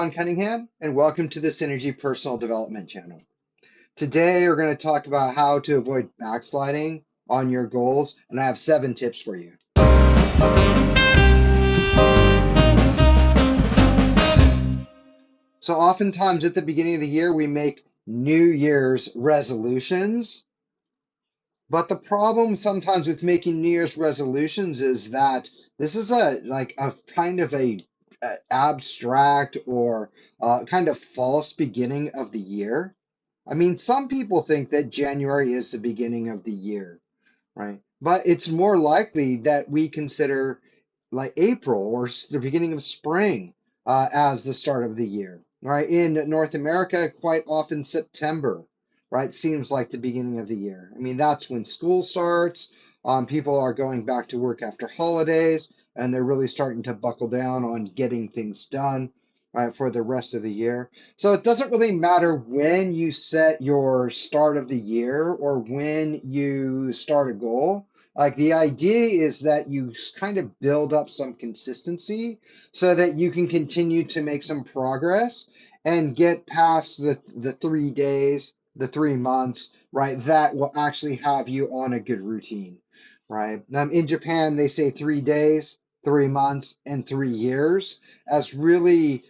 John Cunningham, and welcome to the Synergy Personal Development Channel. Today, we're going to talk about how to avoid backsliding on your goals, and I have 7 tips for you. So, oftentimes at the beginning of the year, we make New Year's resolutions, but the problem sometimes with making New Year's resolutions is that this is a kind of a abstract or kind of false beginning of the year. I mean, some people think that January is the beginning of the year, right? But it's more likely that we consider like April or the beginning of spring as the start of the year, right? In North America, quite often September, right, seems like the beginning of the year. I mean, that's when school starts. People are going back to work after holidays, and they're really starting to buckle down on getting things done, right, for the rest of the year. So it doesn't really matter when you set your start of the year or when you start a goal. Like the idea is that you kind of build up some consistency so that you can continue to make some progress and get past the 3 days, the 3 months, right? That will actually have you on a good routine, right? In Japan, they say 3 days, 3 months, and 3 years as really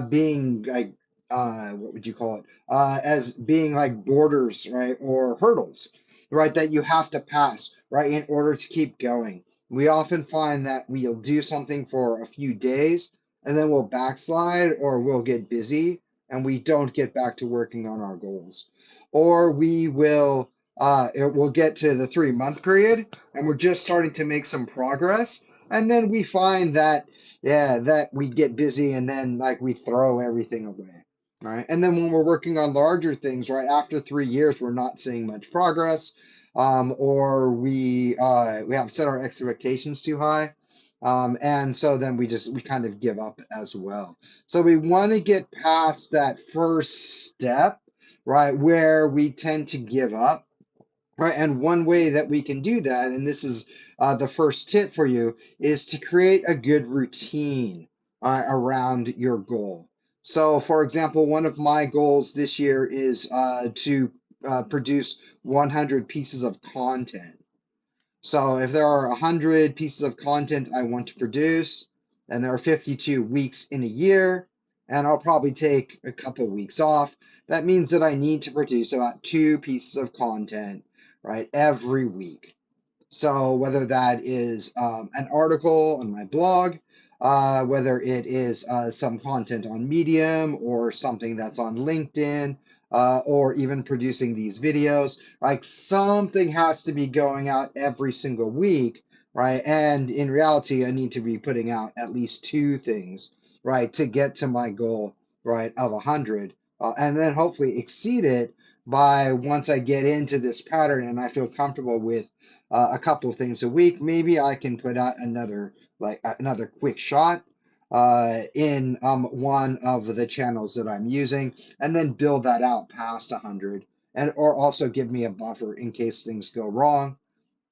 being like what would you call it? As being like borders, right, or hurdles, right, that you have to pass, right, in order to keep going. We often find that we'll do something for a few days and then we'll backslide or we'll get busy and we don't get back to working on our goals. Or we'll get to the 3 month period and we're just starting to make some progress. And then we find that yeah, that we get busy and then like we throw everything away, right? And then when we're working on larger things, right, after 3 years, we're not seeing much progress, or we have set our expectations too high, and so then we kind of give up as well. So we want to get past that first step, right, where we tend to give up. Right, and one way that we can do that, and this is the first tip for you, is to create a good routine around your goal. So, for example, one of my goals this year is to produce 100 pieces of content. So, if there are 100 pieces of content I want to produce, and there are 52 weeks in a year, and I'll probably take a couple weeks off, that means that I need to produce about 2 pieces of content, right, every week. So whether that is an article on my blog, whether it is some content on Medium or something that's on LinkedIn, or even producing these videos, like something has to be going out every single week, right? And in reality, I need to be putting out at least 2 things, right, to get to my goal, right, of 100, and then hopefully exceed it by once I get into this pattern and I feel comfortable with a couple of things a week. Maybe I can put out another quick shot in one of the channels that I'm using, and then build that out past 100, and or also give me a buffer in case things go wrong,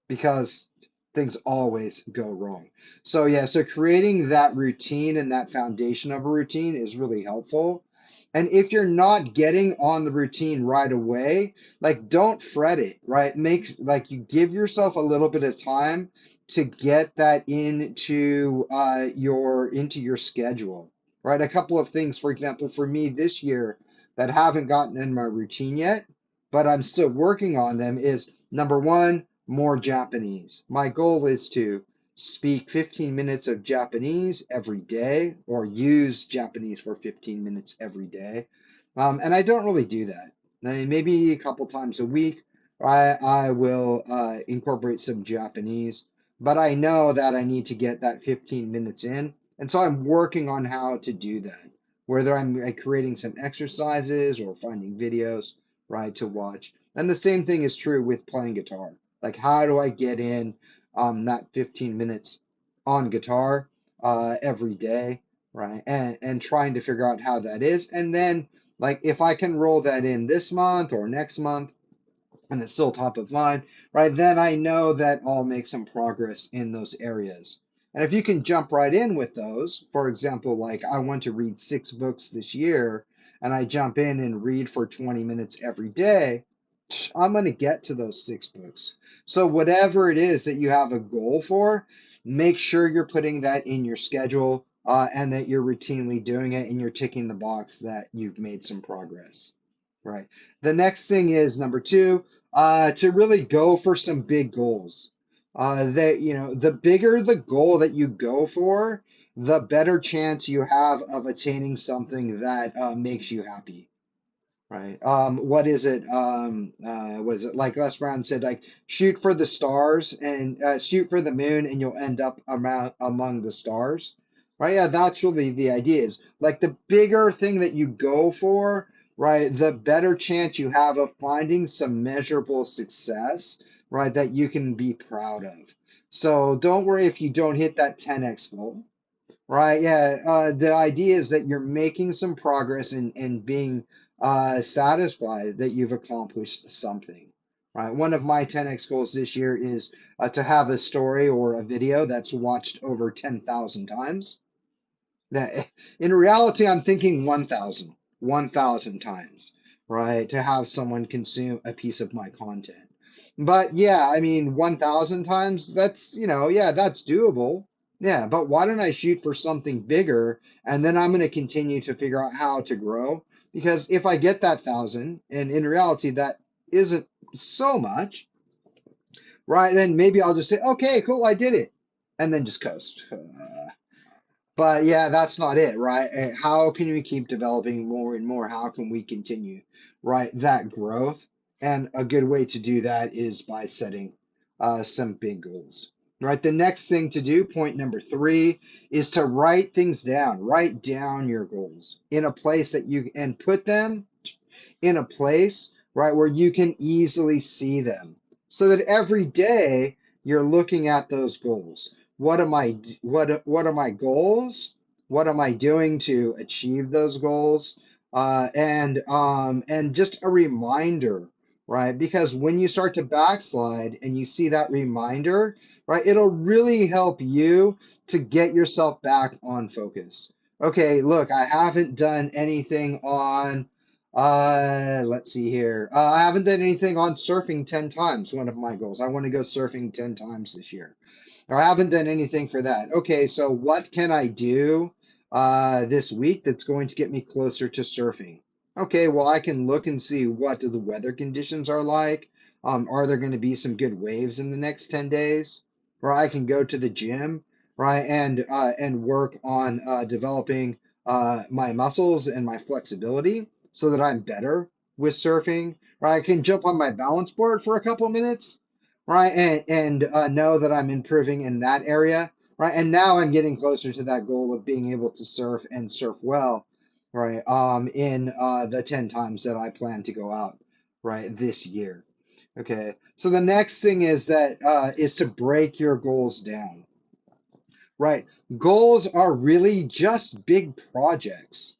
because things always go wrong. So yeah, so creating that routine and that foundation of a routine is really helpful. And if you're not getting on the routine right away, like don't fret it, right? Make like you give yourself a little bit of time to get that into your schedule, right? A couple of things, for example, for me this year that haven't gotten in my routine yet, but I'm still working on them is number one, more Japanese. My goal is to speak 15 minutes of Japanese every day or use Japanese for 15 minutes every day. And I don't really do that. I mean, maybe a couple times a week, I will incorporate some Japanese, but I know that I need to get that 15 minutes in. And so I'm working on how to do that, whether I'm creating some exercises or finding videos, right, to watch. And the same thing is true with playing guitar. Like, how do I get in that 15 minutes on guitar every day, right? And trying to figure out how that is. And then, like, if I can roll that in this month or next month, and it's still top of mind, right? Then I know that I'll make some progress in those areas. And if you can jump right in with those, for example, like I want to read 6 books this year, and I jump in and read for 20 minutes every day, I'm going to get to those 6 books. So, whatever it is that you have a goal for, make sure you're putting that in your schedule and that you're routinely doing it and you're ticking the box that you've made some progress. Right. The next thing is number two, to really go for some big goals. That, the bigger the goal that you go for, the better chance you have of attaining something that makes you happy. Right. What is it? What is it? Like Les Brown said, like shoot for the stars and shoot for the moon, and you'll end up around among the stars. Right. Yeah, that's really the idea is like the bigger thing that you go for, right, the better chance you have of finding some measurable success, right, that you can be proud of. So don't worry if you don't hit that 10x goal. Right, yeah. The idea is that you're making some progress and being satisfied that you've accomplished something. Right. One of my 10x goals this year is to have a story or a video that's watched over 10,000 times. That in reality, I'm thinking 1,000 times, right, to have someone consume a piece of my content. But yeah, I mean, 1,000 times, that's, yeah, that's doable. Yeah, but why don't I shoot for something bigger and then I'm going to continue to figure out how to grow? Because if I get that 1,000, and in reality, that isn't so much, right, then maybe I'll just say, okay, cool, I did it, and then just coast. But yeah, that's not it, right? How can we keep developing more and more? How can we continue, right, that growth? And a good way to do that is by setting some big goals, right? The next thing to do, point number three, is to write things down. Write down your goals in a place that you and put them in a place, right, where you can easily see them so that every day you're looking at those goals. What are my goals? What am I doing to achieve those goals? And just a reminder, right? Because when you start to backslide and you see that reminder, right, it'll really help you to get yourself back on focus. Okay, look, I haven't done anything on let's see here. I haven't done anything on surfing 10 times, one of my goals. I want to go surfing 10 times this year. Or I haven't done anything for that. Okay, so what can I do this week that's going to get me closer to surfing? Okay, well, I can look and see what the weather conditions are like. Are there going to be some good waves in the next 10 days? Or I can go to the gym, right, and work on developing my muscles and my flexibility so that I'm better with surfing. Or I can jump on my balance board for a couple minutes, right, and know that I'm improving in that area, right, and now I'm getting closer to that goal of being able to surf and surf well, right, in the 10 times that I plan to go out, right, this year. Okay, so the next thing is to break your goals down, right? Goals are really just big projects.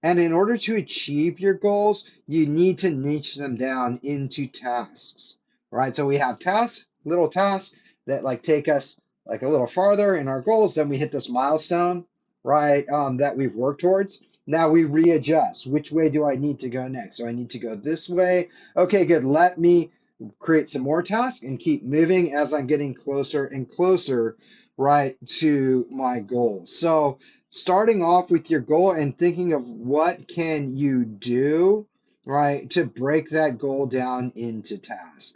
And in order to achieve your goals, you need to niche them down into tasks, right? So we have tasks, little tasks that like take us like a little farther in our goals. Then we hit this milestone, right? That we've worked towards. Now we readjust. Which way do I need to go next? So I need to go this way. Okay, good. Let me create some more tasks and keep moving as I'm getting closer and closer, right, to my goal. So starting off with your goal and thinking of what can you do, right, to break that goal down into tasks.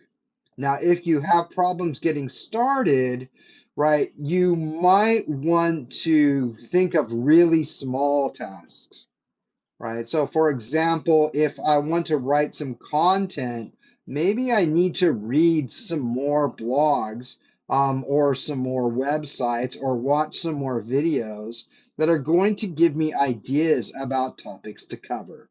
Now, if you have problems getting started, right, you might want to think of really small tasks, right? So, for example, if I want to write some content, maybe I need to read some more blogs or some more websites or watch some more videos that are going to give me ideas about topics to cover.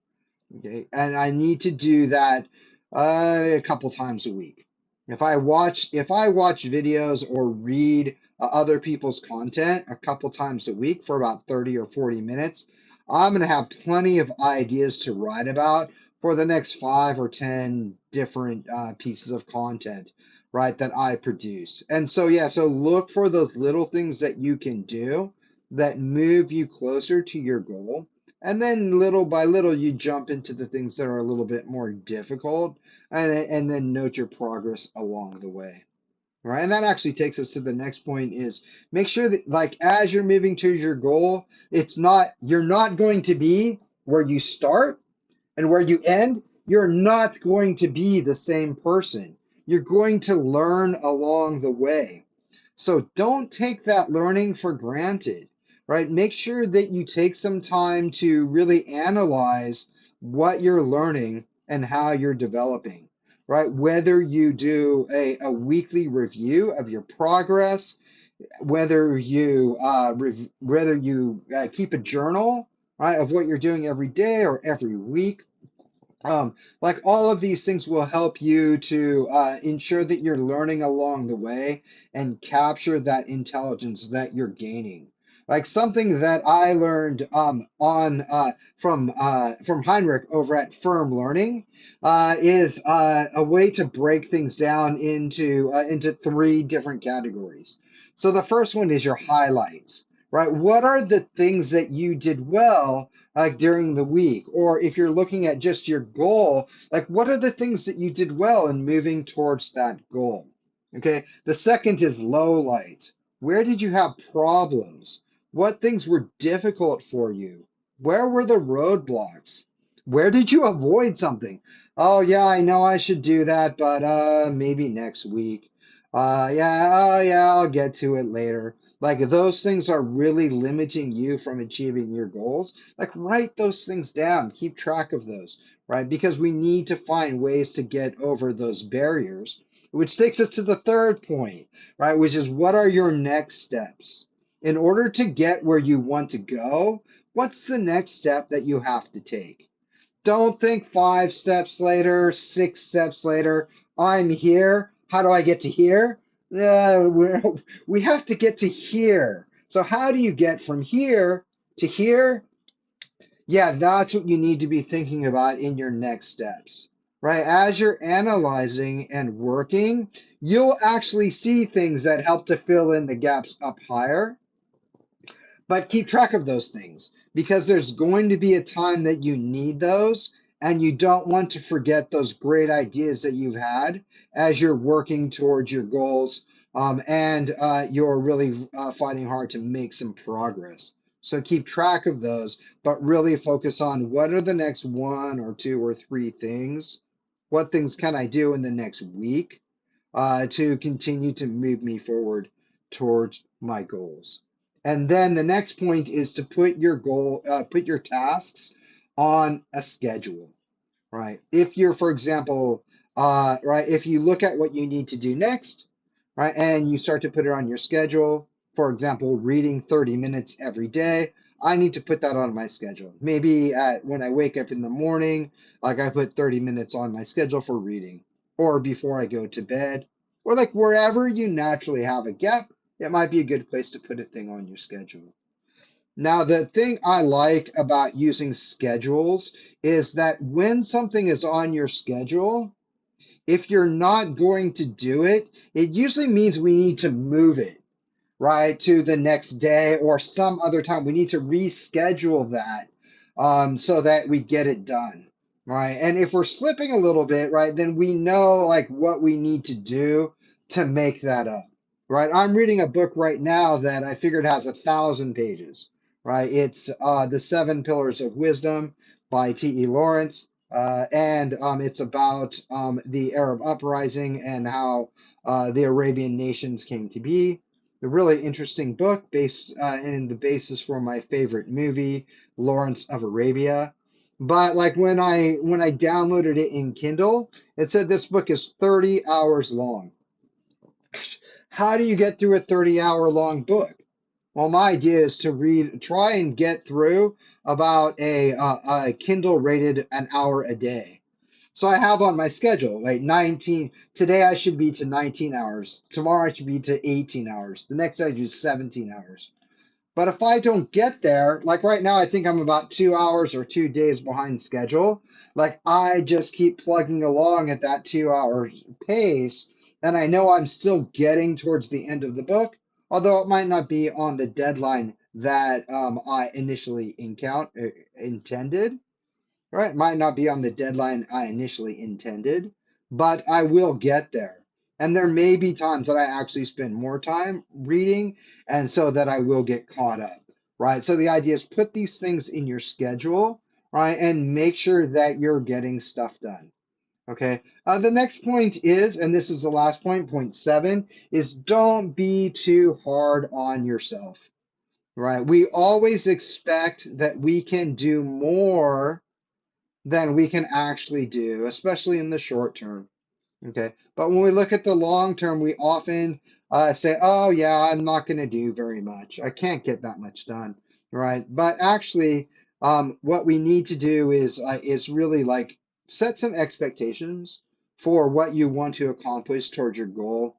Okay, and I need to do that a couple times a week. If I watch videos or read other people's content a couple times a week for about 30 or 40 minutes, I'm going to have plenty of ideas to write about for the next 5 or 10 different pieces of content. right, that I produce. And so, yeah, so look for those little things that you can do that move you closer to your goal. And then little by little, you jump into the things that are a little bit more difficult and then note your progress along the way. Right. And that actually takes us to the next point is make sure that like as you're moving to your goal, you're not going to be where you start and where you end. You're not going to be the same person. You're going to learn along the way. So don't take that learning for granted, right? Make sure that you take some time to really analyze what you're learning and how you're developing, right? Whether you do a weekly review of your progress, whether you keep a journal, right, of what you're doing every day or every week, like all of these things will help you to ensure that you're learning along the way and capture that intelligence that you're gaining. Like something that I learned on from Heinrich over at Firm Learning is a way to break things down into three different categories. So the first one is your highlights, right? What are the things that you did well during the week? Or if you're looking at just your goal, like what are the things that you did well in moving towards that goal? Okay. The second is low light. Where did you have problems? What things were difficult for you? Where were the roadblocks? Where did you avoid something? Oh yeah, I know I should do that, but maybe next week. Yeah, oh yeah, I'll get to it later. Like if those things are really limiting you from achieving your goals, like write those things down, keep track of those, right? Because we need to find ways to get over those barriers, which takes us to the third point, right? Which is what are your next steps? In order to get where you want to go, what's the next step that you have to take? Don't think 5 steps later, 6 steps later. I'm here. How do I get to here? We have to get to here. So, how do you get from here to here? Yeah, that's what you need to be thinking about in your next steps, right? As you're analyzing and working, you'll actually see things that help to fill in the gaps up higher, but keep track of those things because there's going to be a time that you need those, and you don't want to forget those great ideas that you've had as you're working towards your goals and you're really fighting hard to make some progress. So keep track of those, but really focus on what are the next one or two or three things. What things can I do in the next week to continue to move me forward towards my goals? And then the next point is to put your tasks on a schedule, right? If you're, for example, right, if you look at what you need to do next, right, and you start to put it on your schedule, for example, reading 30 minutes every day, I need to put that on my schedule. Maybe when I wake up in the morning, like I put 30 minutes on my schedule for reading, or before I go to bed, or like wherever you naturally have a gap, it might be a good place to put a thing on your schedule. Now, the thing I like about using schedules is that when something is on your schedule, if you're not going to do it, it usually means we need to move it, right, to the next day or some other time. We need to reschedule that so that we get it done, right? And if we're slipping a little bit, right, then we know like what we need to do to make that up, right? I'm reading a book right now that I figured has 1,000 pages, right? It's The Seven Pillars of Wisdom by T.E. Lawrence. And it's about the Arab uprising and how the Arabian nations came to be. A really interesting book based in the basis for my favorite movie, Lawrence of Arabia. But like when I downloaded it in Kindle, it said this book is 30 hours long. How do you get through a 30-hour long book? Well, my idea is to try and get through about a Kindle rated an hour a day. So I have on my schedule, like 19. Today I should be to 19 hours. Tomorrow I should be to 18 hours. The next I do 17 hours. But if I don't get there, like right now, I think I'm about 2 hours or 2 days behind schedule. Like I just keep plugging along at that 2 hour pace. And I know I'm still getting towards the end of the book, although it might not be on the deadline that I initially intended. Right, might not be on the deadline I initially intended, but I will get there. And there may be times that I actually spend more time reading, and so that I will get caught up, right? So the idea is put these things in your schedule, right, and make sure that you're getting stuff done. Okay. The next point is, and this is the last point, point 7, is don't be too hard on yourself, right? We always expect that we can do more than we can actually do, especially in the short term. Okay. But when we look at the long term, we often say, oh, yeah, I'm not going to do very much. I can't get that much done. Right. But actually, what we need to do is really like set some expectations for what you want to accomplish towards your goal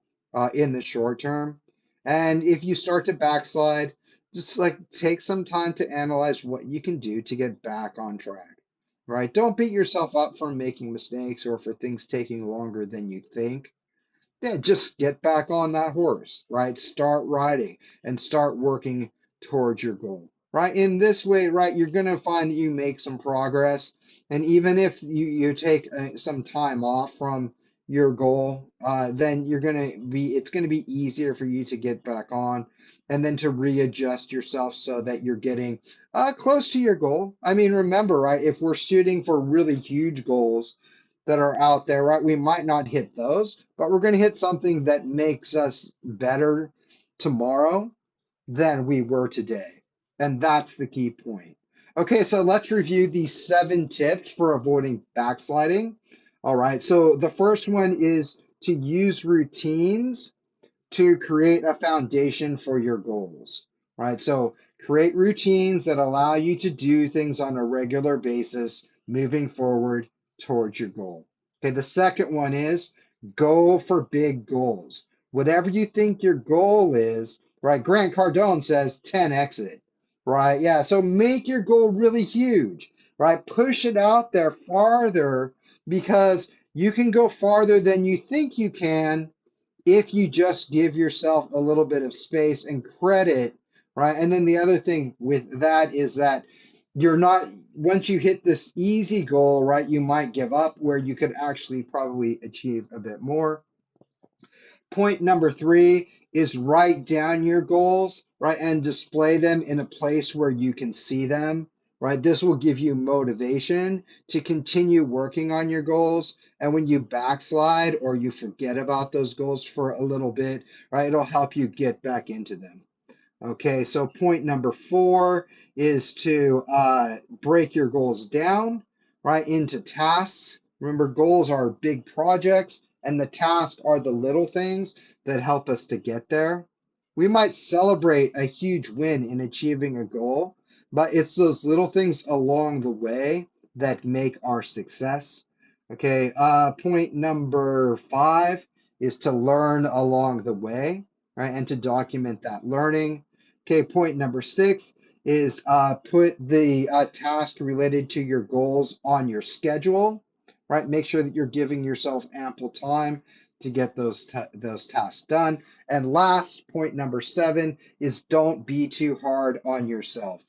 in the short term. And if you start to backslide, just like take some time to analyze what you can do to get back on track, right? Don't beat yourself up for making mistakes or for things taking longer than you think. Yeah, just get back on that horse, right? Start riding and start working towards your goal, right? In this way, right, you're going to find that you make some progress. And even if you take some time off from your goal, then it's going to be easier for you to get back on and then to readjust yourself so that you're getting close to your goal. I mean, remember, right, if we're shooting for really huge goals, that are out there, right? We might not hit those, but we're going to hit something that makes us better tomorrow than we were today. And that's the key point. Okay, so let's review these 7 tips for avoiding backsliding. All right, so the first one is to use routines to create a foundation for your goals, right? So create routines that allow you to do things on a regular basis moving forward towards your goal. Okay, the second one is go for big goals. Whatever you think your goal is, right? Grant Cardone says 10x it, right? Yeah, so make your goal really huge, right? Push it out there farther because you can go farther than you think you can if you just give yourself a little bit of space and credit, right? And then the other thing with that is that you're not, once you hit this easy goal, right, you might give up where you could actually probably achieve a bit more. Point number 3 is write down your goals, right, and display them in a place where you can see them, right? This will give you motivation to continue working on your goals. And when you backslide or you forget about those goals for a little bit, right, it'll help you get back into them. Okay, so point number 4 is to break your goals down, right, into tasks. Remember, goals are big projects, and the tasks are the little things that help us to get there. We might celebrate a huge win in achieving a goal, but it's those little things along the way that make our success. Okay, point number 5 is to learn along the way, right, and to document that learning. Okay, point number 6 is put the task related to your goals on your schedule, right? Make sure that you're giving yourself ample time to get those tasks done. And last, point number 7 is don't be too hard on yourself.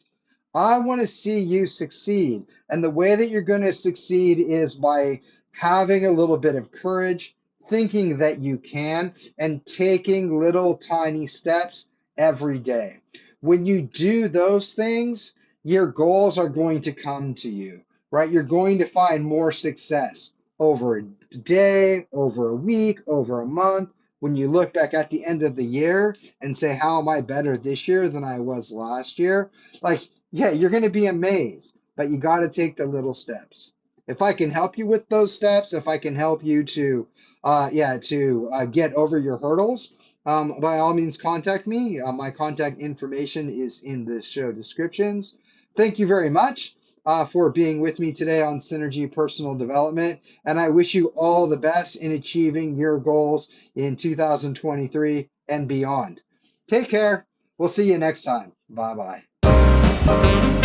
I want to see you succeed. And the way that you're going to succeed is by having a little bit of courage, thinking that you can, and taking little tiny steps every day. When you do those things, your goals are going to come to you, right? You're going to find more success over a day, over a week, over a month. When you look back at the end of the year and say, how am I better this year than I was last year? Like, yeah, you're going to be amazed, but you got to take the little steps. If I can help you with those steps, if I can help you to, get over your hurdles, by all means, contact me. My contact information is in the show descriptions. Thank you very much for being with me today on Synergy Personal Development, and I wish you all the best in achieving your goals in 2023 and beyond. Take care. We'll see you next time. Bye bye.